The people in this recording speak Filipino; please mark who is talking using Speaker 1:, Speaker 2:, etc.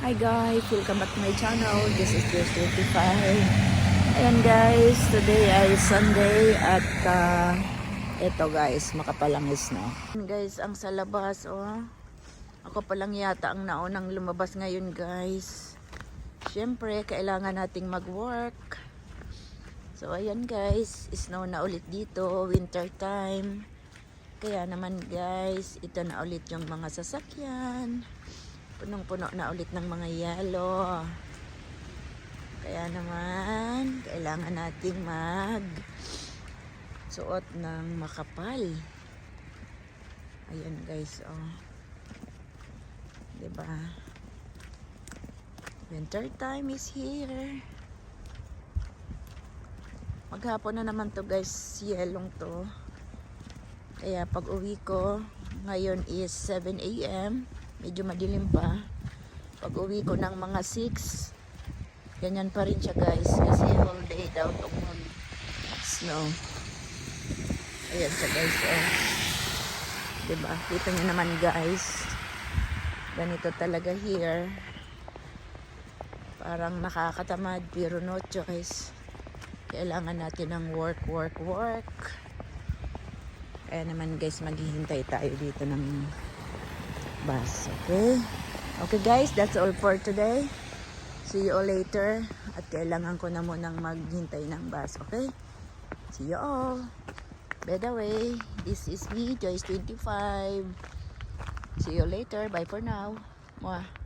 Speaker 1: Hi guys, welcome back to my channel. This is Joyce 25. Ayan guys, today ay Sunday at eto guys, makapalangis na. Guys, ang sa labas ako pa lang yata ang naunang lumabas ngayon guys. Siyempre, kailangan nating mag-work. So ayan guys, snow na ulit dito, winter time. Kaya naman guys, ito na ulit yung mga sasakyan. Punong-puno na ulit ng mga yelo. Kaya naman, kailangan nating suot ng makapal. Ayan guys, diba? Winter time is here. Maghapon na naman to guys, yelong to. Kaya pag uwi ko, ngayon is 7 AM. Medyo madilim pa. Pag uwi ko ng mga 6, ganyan pa rin siya guys. Kasi all day daw itong snow. Ayan siya guys. Diba? Dito nyo naman guys. Ganito talaga here. Parang nakakatamad pero no choice. Kailangan natin ng work. Kaya naman guys, maghihintay tayo dito ng bus. Okay guys, that's all for today. See you all later. At kailangan ko na munang maghintay ng bus. Okay, see you all. By the way, this is me, Joyce 25. See you later. Bye for now. Mwah.